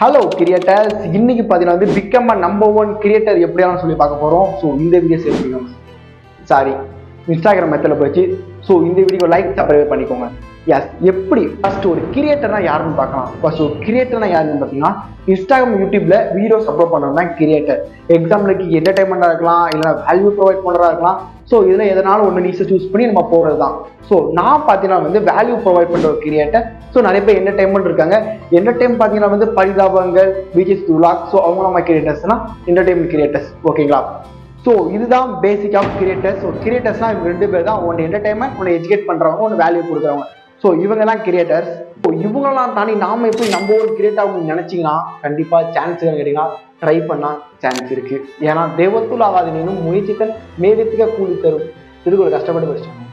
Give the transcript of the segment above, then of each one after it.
Hello creators, இன்னைக்கு பார்த்தீங்கன்னா become number 1 creator எப்படியாலும் சொல்லி பார்க்க போகிறோம். ஸோ இந்த வீடியோ சேர்த்துக்கோங்க, சாரி இன்ஸ்டாகிராம் மெத்தடில் போச்சு. ஸோ இந்த வீடியோ லைக் சப்ஸ்கிரைப் பண்ணிக்கோங்க. எஸ், எப்படி ஃபர்ஸ்ட் ஒரு கிரியேட்டர்னா யாருன்னு பார்க்கலாம். ஃபர்ஸ்ட் ஒரு கிரியேட்டர்னா யாருன்னு பார்த்தீங்கன்னா இன்ஸ்டாகிராம் யூடியூப்ல வீடியோஸ் அப்லோட் பண்ணுறது தான் கிரியேட்டர். எக்ஸாம்பிளுக்கு என்டர்டைன்மெண்ட்டாக இருக்கலாம், இல்லை வேல்யூ ப்ரொவைட் பண்ணுறதா இருக்கலாம். ஸோ இதில் எதனாலும் ஒன்று நீஸை சூஸ் பண்ணி நம்ம போகிறது தான். ஸோ நான் பார்த்தீங்கன்னா வேல்யூ ப்ரொவைட் பண்ணுற ஒரு கிரியேட்டர். ஸோ நிறைய பேர் என்டர்டைன்மெண்ட் இருக்காங்க. என்டர்டைன் பார்த்தீங்கன்னா பரிதாபங்கள், விஜய் விலாக். ஸோ அவங்க நம்ம கிரியேட்டர்ஸ்னா என்டர்டைன்மெண்ட் கிரியேட்டர்ஸ், ஓகேங்களா? ஸோ இதுதான் பேசிக் ஆஃப் கிரியேட்டர்ஸ். ஸோ கிரியேட்டர்ஸ்னா இவங்க ரெண்டு பேர் தான். ஒன்று என்டர்டைன்மெண்ட், ஒன்று எஜுகேட் பண்ணுறவங்க, ஒன்று வேல்யூ கொடுக்குறவங்க. ஸோ இவங்கெல்லாம் கிரியேட்டர்ஸ். ஸோ இவங்கெல்லாம் தாண்டி நாம எப்படி நம்ம ஒரு கிரியேட் ஆகும் நினைச்சிங்கன்னா கண்டிப்பாக சான்ஸ் கேட்டீங்கன்னா ட்ரை பண்ணால் சான்ஸ் இருக்கு. ஏன்னா தெய்வத்துள் ஆகாதீனும் முயற்சித்தல் மேதத்துக்க கூலி தரும் திருக்குறள் கஷ்டப்பட்டு படிச்சாங்க.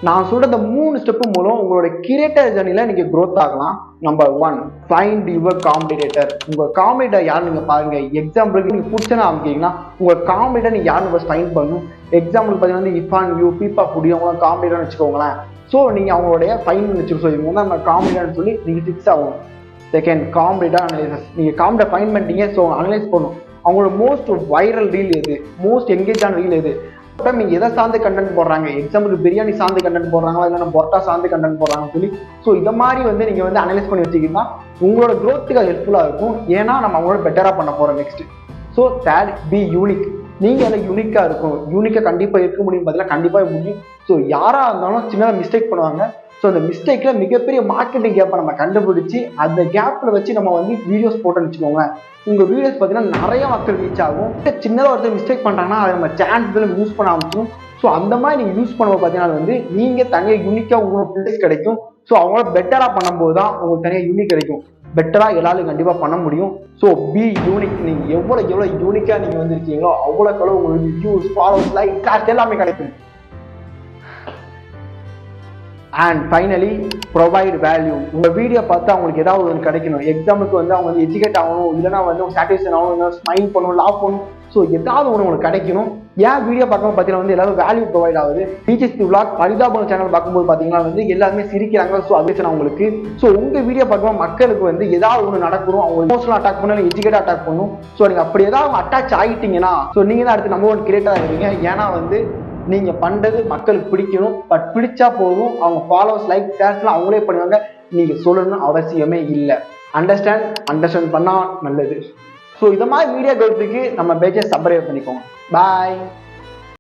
நான் சொல்ற இந்த 3 ஸ்டெப்பு மூலம் உங்களோட கிரியேட்டர் ஜர்னில நீங்க க்ரோத் ஆகலாம். Number 1, find your competitor. உங்க காம்படிட்டர் யாரு நீங்க பாருங்க. எக்ஸாம்பிளுக்கு நீங்க பிடிச்சனா அமைக்கிங்கன்னா உங்க காம்படிட்டர் நீங்க யாருன்னு ஃபர்ஸ்ட் ஃபைண்ட் பண்ணணும். எக்ஸாம்பிளுக்கு பார்த்தீங்கன்னா இஃபான் யூ பீப்பா புடி அவங்களாம் காம்படிட்டர்னு வச்சுக்கோங்களேன். ஸோ நீங்க அவங்களுடைய ஃபைண்ட் பண்ணி வச்சுக்கோ. ஸோ இவங்க நம்ம காம்படிட்டர்னு சொல்லி நீங்க ஃபிக்ஸ் ஆகும். Second, competitor analysis. நீங்க காம்படிட்டர் ஃபைண்ட் பண்ணிட்டீங்க. ஸோ அனலைஸ் பண்ணணும் அவங்களோட மோஸ்ட் வைரல் ரீல் எது, மோஸ்ட் எங்கேஜான ரீல் எது, நீங்க எதை சார்ந்து கண்டென்ட் போடுறாங்க. எக்ஸாம்பிளுக்கு பிரியாணி சார்ந்து கண்டென்ட் போடுறாங்களா, இல்லைன்னா பொரோட்டா சார்ந்து கண்டென்ட் போடுறாங்கன்னு சொல்லி. ஸோ இந்த மாதிரி நீங்க அனலைஸ் பண்ணி வச்சுக்கிட்டா உங்களோட க்ரோத்துக்கு அது ஹெல்ப்ஃபுல்லா இருக்கும். ஏன்னா நம்ம அவங்களோட பெட்டரா பண்ண போறோம் next. So third, B unique. நீங்க அதில் யூனிக்கா இருக்கும். யூனிக்கா கண்டிப்பா இருக்க முடியும், பார்த்தீங்கன்னா கண்டிப்பா முடியும். ஸோ யாரா இருந்தாலும் சின்னதாக மிஸ்டேக் பண்ணுவாங்க. ஸோ அந்த மிஸ்டேக்ல மிகப்பெரிய மார்க்கெட்டிங் கேப்பை நம்ம கண்டுபிடிச்சி அந்த கேப்ல வச்சு நம்ம வீடியோஸ் போட்டோன்னு வச்சுக்கோங்க. உங்க வீடியோஸ் பார்த்தீங்கன்னா நிறைய மக்கள் ரீச் ஆகும். சின்னதாக ஒருத்தர் மிஸ்டேக் பண்றாங்கன்னா அதை நம்ம சான்ஸ் யூஸ் பண்ண ஆரம்பிச்சோம். ஸோ அந்த மாதிரி நீங்க யூஸ் பண்ணும்போது பார்த்தீங்கன்னா நீங்க தனியாக யூனிக்கா உங்களுக்கு பில்டர்ஸ் கிடைக்கும். ஸோ அவங்களோட பெட்டரா பண்ணும்போது தான் உங்களுக்கு தனியாக யூனிக் கிடைக்கும். பெட்டரா எல்லாரும் கண்டிப்பா பண்ண முடியும். So B unique. நீங்க எவ்வளவு யூனிக்கா நீங்க இருக்கீங்களோ அவ்வளவு உங்களுக்கு வியூஸ், ஃபாலோவர்ஸ், லைக் எல்லாமே கிடைக்கும். And finally, provide value. உங்க வீடியோ பார்த்து அவங்களுக்கு ஏதாவது ஒன்று கிடைக்கணும். எக்ஸாம்பிளுக்கு அவங்க எஜுகேட் ஆகணும், இல்லைன்னா சாட்டிஸ்ஃபேக்ஷன் ஆகணும், ஸ்மைல் பண்ணணும், லாப் பண்ணணும். ஸோ ஏதாவது ஒன்று உங்களுக்கு கிடைக்கணும். ஏன் வீடியோ பார்க்கும்போது பார்த்தீங்கன்னா எல்லாரும் வேல்யூ ப்ரொவைட் ஆகுது. விஜய் விலாக் பரிதாபம் சேனல் பார்க்கும்போது பார்த்தீங்கன்னா எல்லாருமே சிரிக்கிறாங்க. ஸோ அது அவங்களுக்கு. ஸோ உங்க வீடியோ பார்க்கும்போது மக்களுக்கு ஏதாவது ஒன்று நடக்கணும். அவங்க எமோஷனல் அட்டாக் பண்ணணும், எஜுகேட் அட்டாக் பண்ணணும். ஸோ நீங்க அப்படி ஏதாவது அட்டாச் ஆகிட்டீங்கன்னா ஸோ நீங்க தான் அடுத்து நம்பர் 1 கிரியேட்டராக இருப்பீங்க. ஏன்னா நீங்க பண்றது மக்களுக்கு பிடிக்கணும். பட் பிடிச்சா போதும், அவங்க ஃபாலோவர்ஸ், லைக், ஷேர்ஸ்லாம் அவங்களே பண்ணுவாங்க. நீங்க சொல்லணும்னு அவசியமே இல்லை. அண்டர்ஸ்டாண்ட் பண்ணா நல்லது. ஸோ இந்த மாதிரி வீடியோ கேட்கறதுக்கு நம்ம பேஜை சப்ஸ்கிரைப் பண்ணிக்கோங்க. பாய்.